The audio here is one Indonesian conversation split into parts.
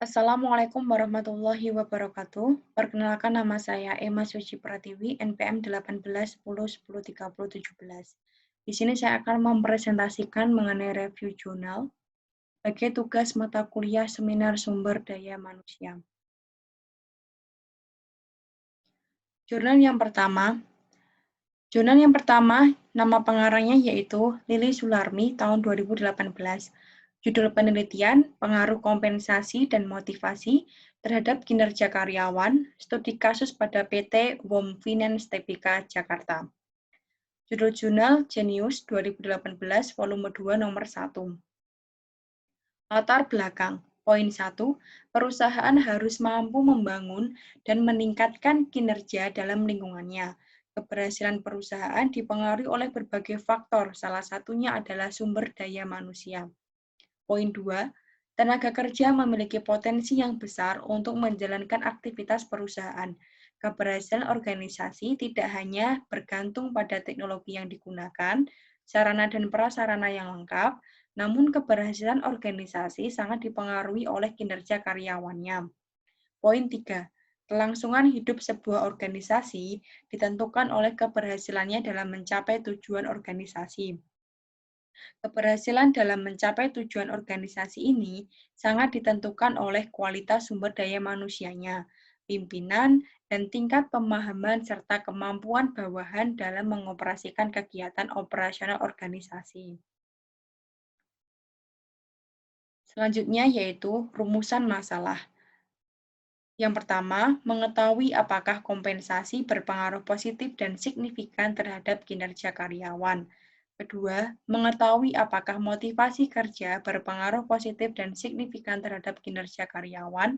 Assalamualaikum warahmatullahi wabarakatuh. Perkenalkan nama saya Emma Suci Pratiwi, NPM 18 10 10 30 17. Di sini saya akan mempresentasikan mengenai review jurnal sebagai tugas mata kuliah seminar sumber daya manusia. Jurnal yang pertama, nama pengarangnya yaitu Lili Sularmi tahun 2018. Judul penelitian, pengaruh kompensasi dan motivasi terhadap kinerja karyawan, studi kasus pada PT WOM Finance Tbk Jakarta. Judul jurnal Genius 2018 volume 2 nomor 1. Latar belakang. Poin 1, perusahaan harus mampu membangun dan meningkatkan kinerja dalam lingkungannya. Keberhasilan perusahaan dipengaruhi oleh berbagai faktor, salah satunya adalah sumber daya manusia. Poin 2, tenaga kerja memiliki potensi yang besar untuk menjalankan aktivitas perusahaan. Keberhasilan organisasi tidak hanya bergantung pada teknologi yang digunakan, sarana dan prasarana yang lengkap, namun keberhasilan organisasi sangat dipengaruhi oleh kinerja karyawannya. Poin 3, kelangsungan hidup sebuah organisasi ditentukan oleh keberhasilannya dalam mencapai tujuan organisasi. Keberhasilan dalam mencapai tujuan organisasi ini sangat ditentukan oleh kualitas sumber daya manusianya, pimpinan, dan tingkat pemahaman serta kemampuan bawahan dalam mengoperasikan kegiatan operasional organisasi. Selanjutnya yaitu rumusan masalah. Yang pertama, mengetahui apakah kompensasi berpengaruh positif dan signifikan terhadap kinerja karyawan. Kedua, mengetahui apakah motivasi kerja berpengaruh positif dan signifikan terhadap kinerja karyawan.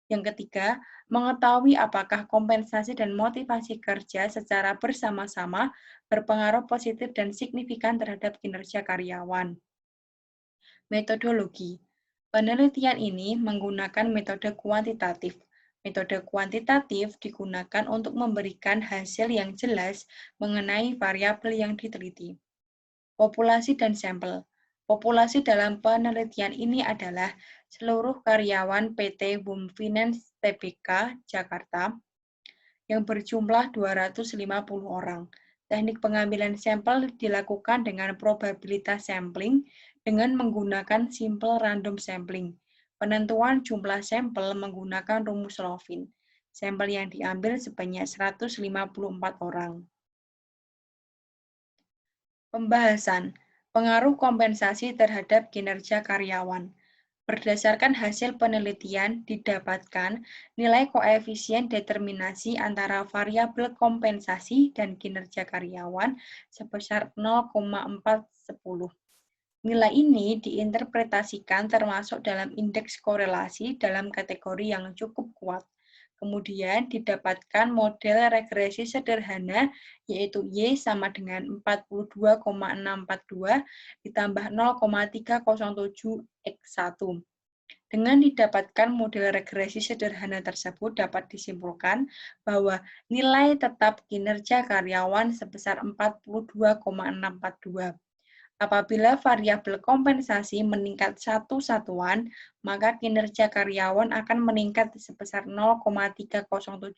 Yang ketiga, mengetahui apakah kompensasi dan motivasi kerja secara bersama-sama berpengaruh positif dan signifikan terhadap kinerja karyawan. Metodologi. Penelitian ini menggunakan metode kuantitatif. Metode kuantitatif digunakan untuk memberikan hasil yang jelas mengenai variabel yang diteliti. Populasi dan sampel. Populasi dalam penelitian ini adalah seluruh karyawan PT WOM Finance Tbk Jakarta yang berjumlah 250 orang. Teknik pengambilan sampel dilakukan dengan probabilitas sampling dengan menggunakan simple random sampling. Penentuan jumlah sampel menggunakan rumus Lovin. Sampel yang diambil sebanyak 154 orang. Pembahasan, pengaruh kompensasi terhadap kinerja karyawan. Berdasarkan hasil penelitian, didapatkan nilai koefisien determinasi antara variabel kompensasi dan kinerja karyawan sebesar 0,410. Nilai ini diinterpretasikan termasuk dalam indeks korelasi dalam kategori yang cukup kuat. Kemudian didapatkan model regresi sederhana, yaitu Y sama dengan 42,642 ditambah 0,307 X1. Dengan didapatkan model regresi sederhana tersebut dapat disimpulkan bahwa nilai tetap kinerja karyawan sebesar 42,642. Apabila variabel kompensasi meningkat satu satuan, maka kinerja karyawan akan meningkat sebesar 0,307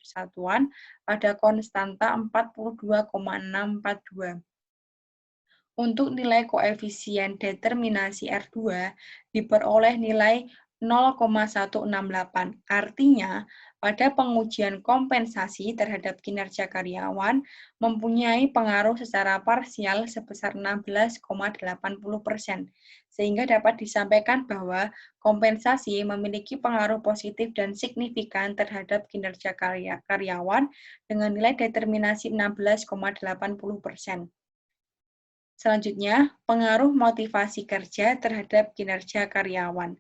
satuan pada konstanta 42,642. Untuk nilai koefisien determinasi R2 diperoleh nilai 0,168. Artinya, pada pengujian kompensasi terhadap kinerja karyawan mempunyai pengaruh secara parsial sebesar 16,80%, sehingga dapat disampaikan bahwa kompensasi memiliki pengaruh positif dan signifikan terhadap kinerja karyawan dengan nilai determinasi 16,80%. Selanjutnya, pengaruh motivasi kerja terhadap kinerja karyawan.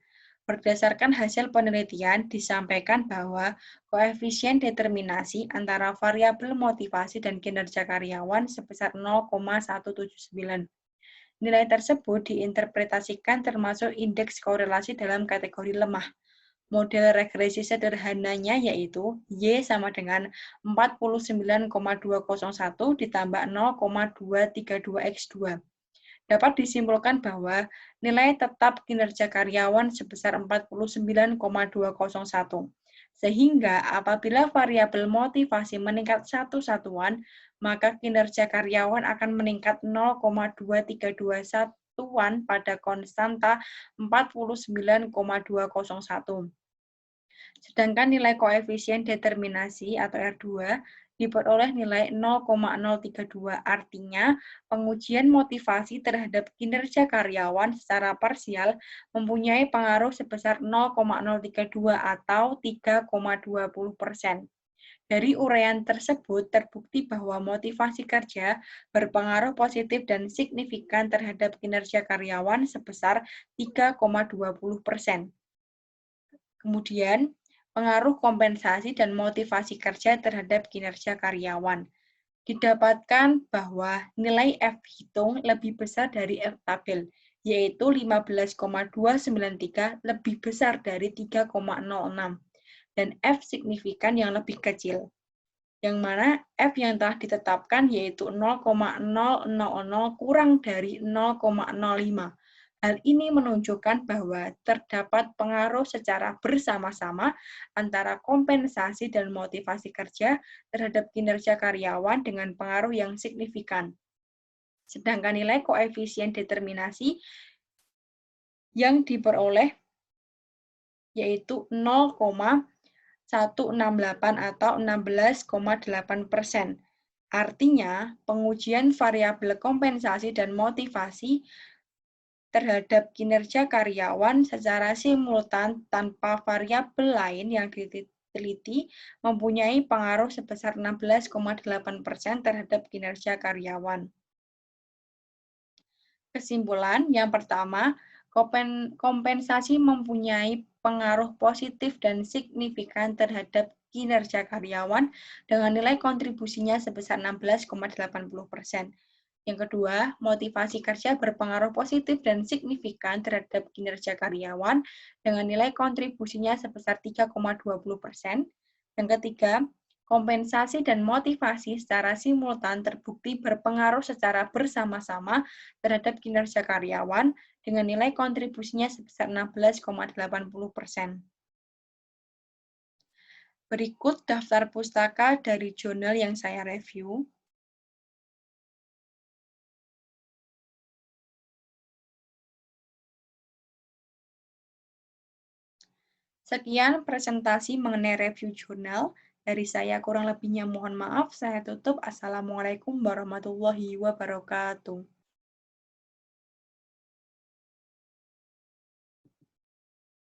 Berdasarkan hasil penelitian, disampaikan bahwa koefisien determinasi antara variabel motivasi dan kinerja karyawan sebesar 0,179. Nilai tersebut diinterpretasikan termasuk indeks korelasi dalam kategori lemah. Model regresi sederhananya yaitu Y sama dengan 49,201 ditambah 0,232 X2. dapat disimpulkan bahwa nilai tetap kinerja karyawan sebesar 49,201. Sehingga apabila variabel motivasi meningkat satu satuan, maka kinerja karyawan akan meningkat 0,232 satuan pada konstanta 49,201. Sedangkan nilai koefisien determinasi atau R2 diperoleh nilai 0,032. Artinya, pengujian motivasi terhadap kinerja karyawan secara parsial mempunyai pengaruh sebesar 0,032 atau 3,20%. Dari uraian tersebut, terbukti bahwa motivasi kerja berpengaruh positif dan signifikan terhadap kinerja karyawan sebesar 3,20%. Kemudian, pengaruh kompensasi dan motivasi kerja terhadap kinerja karyawan. Didapatkan bahwa nilai F hitung lebih besar dari F tabel, yaitu 15,293 lebih besar dari 3,06, dan F signifikan yang lebih kecil, yang mana F yang telah ditetapkan yaitu 0,000 kurang dari 0,05. Hal ini menunjukkan bahwa terdapat pengaruh secara bersama-sama antara kompensasi dan motivasi kerja terhadap kinerja karyawan dengan pengaruh yang signifikan. Sedangkan nilai koefisien determinasi yang diperoleh yaitu 0,168 atau 16,8%. Artinya, pengujian variabel kompensasi dan motivasi terhadap kinerja karyawan secara simultan tanpa variabel lain yang diteliti mempunyai pengaruh sebesar 16,8% terhadap kinerja karyawan. Kesimpulan, yang pertama, kompensasi mempunyai pengaruh positif dan signifikan terhadap kinerja karyawan dengan nilai kontribusinya sebesar 16,80%. Yang kedua, motivasi kerja berpengaruh positif dan signifikan terhadap kinerja karyawan dengan nilai kontribusinya sebesar 3,20%. Yang ketiga, kompensasi dan motivasi secara simultan terbukti berpengaruh secara bersama-sama terhadap kinerja karyawan dengan nilai kontribusinya sebesar 16,80%. Berikut daftar pustaka dari jurnal yang saya review. Sekian presentasi mengenai review jurnal. Dari saya kurang lebihnya mohon maaf. Saya tutup. Assalamualaikum warahmatullahi wabarakatuh.